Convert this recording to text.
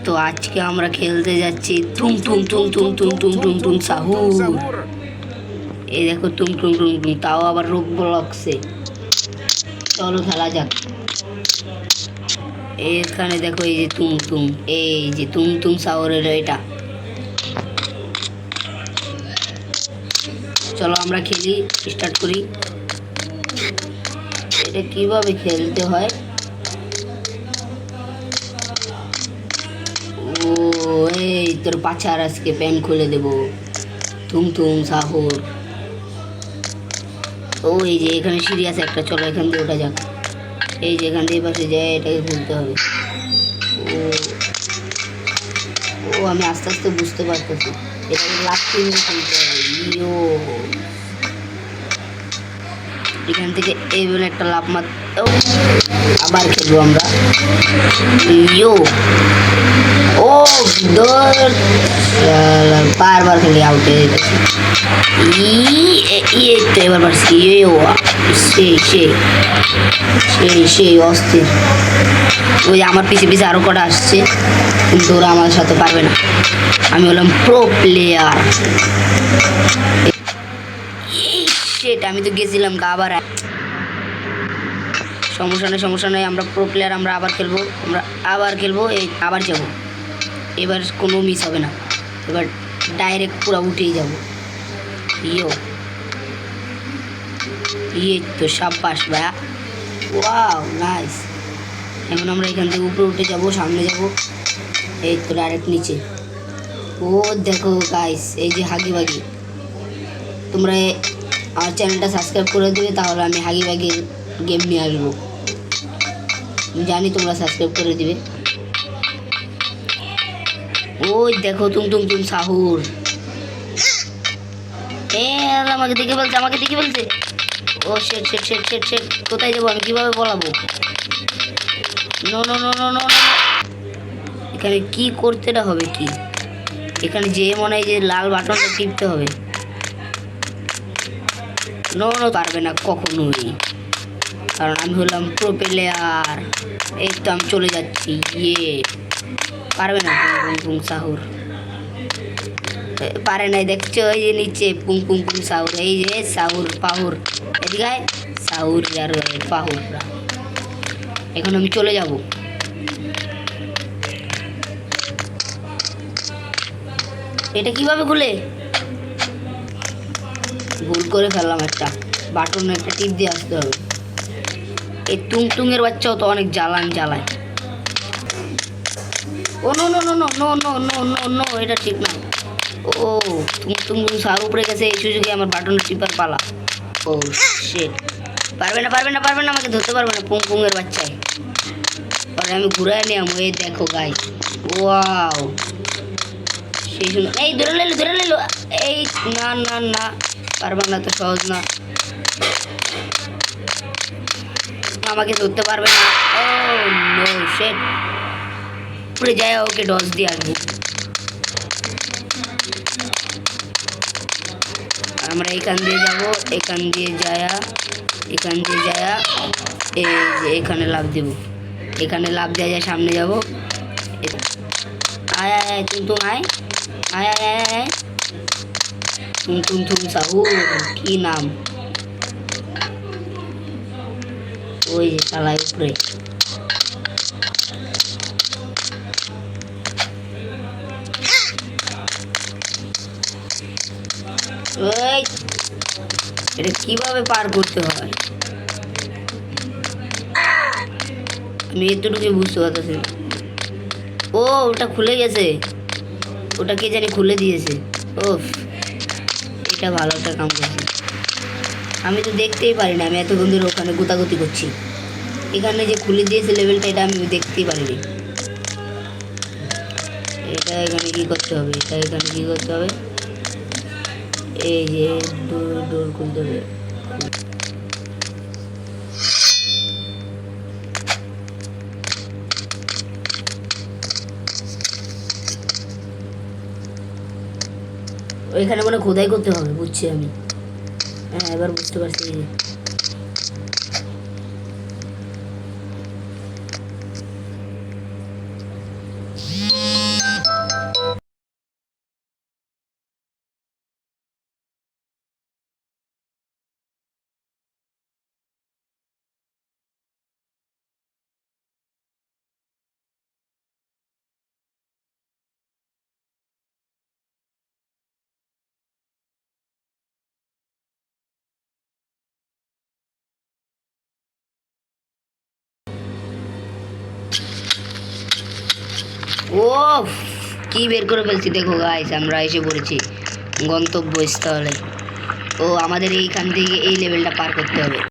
তো আজকে আমরা খেলতে যাচ্ছি টুং টুং টুং টুং টুং টুং টুং টুং সাহুর। এই দেখো টুং টুং টুং টুং, তাও আবার রোবলক্সে। চলো খেলা যাক। এখানে দেখো এই যে টুং টুং, এই যে টুং টুং সাহুরের এটা। চলো আমরা খেলি, স্টার্ট করি। এটা কিভাবে খেলতে হয়? ও এই তোর পাছার আজকে প্যান্ট খুলে দেবো। তুম তুম সাহুর। ও এই যে এখানে সিঁড়ি আছে একটা, চলো এখান দিয়ে ওঠা যাক। এই যে এখান দিয়ে পাশে যায়, এটাকে খুলতে হবে। ও ও আমি আস্তে আস্তে বুঝতে পারতেছি, এটাকে লাফিয়ে খুলতে হবে। ইয়ো, এখান থেকে এই বলে একটা লাফ মার। আবার খেলবো আমরা। ইয়ো ও দৌড়, বারবার খালি আউট হয়ে যাচ্ছে। তো এবার পারছি। সেই অস্থির। ওই আমার পিছে পিছে আরো কটা আসছে, কিন্তু ওরা আমার সাথে পারবে না। আমি হলাম প্রো প্লেয়ার। সেটা আমি তো গেছিলাম আবার। সমস্যা নেই, আমরা প্রো প্লেয়ার। আমরা আবার খেলবো, এই আবার যাবো। এবার কোনো মিস হবে না, এবার ডাইরেক্ট পুরো উঠেই যাব। তো সাব্বাস ভাইয়া, ওয়াও নাইস। এখন আমরা এখান থেকে উপরে উঠে যাব, সামনে যাব। এই তো ডাইরেক্ট নিচে। ও দেখো গাইস, এই যে হাগি বাগি। তোমরা আমার চ্যানেলটা সাবস্ক্রাইব করে দেবে, তাহলে আমি হাগি বাগির গেম নিয়ে আসবো। জানি তোমরা সাবস্ক্রাইব করে দিবে। ওই দেখো তুম তুম তুম সাহুর। আমাকে দেখে বলছে। ও শেট, কোথায় যাবো আমি, কিভাবে বলাবো? নো। এখানে কি করতে হবে কি? এখানে যে মনে হয় যে লাল বাটনটা টিপতে হবে। নো পারবে না কখনোই, কারণ আমি হলাম প্রো প্লেয়ার। এই তো আমি চলে যাচ্ছি। পারবে না পুং সাহুর, পারে নাই। দেখছো ওই যে নিচে পুং সাহুর। এই যে সাহুর পাহুর, এদিকে সাহুর আর পাহুর। এখন আমি চলে যাব। এটা কিভাবে খুলে? ভুল করে ফেললাম, একটা বাটন একটা টিপ দিয়ে আসতে হবে। এই টুংটুঙের বাচ্চাও তো অনেক জ্বালায়। ও নো, এটা ঠিক না। ও টুংটুং সার উপরে গেছে, এই সুযোগে আমার বাটন টিপার পালা। ও শিট, পারবে না, আমাকে ধরতে পারবে না পুংপুঙের বাচ্চায়। পরে আমি ঘুরাই নিয়ে আমো। এই দেখো গাই, ওয়াও সেই সুন্দর। এই ধরে নিল। এই না, পারবে না, তো সহজ না। আমাকে ধরতে পারবে না। ও নো শিট, উপরে যায়, ওকে ডজ দিয়ে আসবো। আমরা এখান দিয়ে যাব, এখান দিয়ে যায়া এই যে এখানে লাফ দিব। এখানে লাফ দেওয়া যায়, সামনে যাব। আয় তুম আয় তুম সাহু। কি নাম? ওই যে চালায় উপরে। এটা কিভাবে পার করতে হয় আমি এতটুকু বুঝতে পারতেছি। ও ওটা খুলে গেছে, ওটা কে জানি খুলে দিয়েছে। ওফ, এটা ভালো একটা কাম করছে। আমি তো দেখতেই পারি না, আমি এতক্ষণ ধরে ওখানে গোতাগুতি করছি। এখানে যে খুলে দিয়েছে লেভেলটা, এটা আমি দেখতেই পারিনি। এটা এখানে কি করতে হবে? এই যে ডোর খুলতে হবে। ওইখানে মনে খোদাই করতে হবে, বুঝছি আমি। হ্যাঁ এবার বুঝতে পারছি। ও কি বের করে ফেলছি দেখো গাইস, আমরা এসে পড়েছি গন্তব্যস্থলে। ও আমাদের এইখান থেকে এই লেভেলটা পার করতে হবে।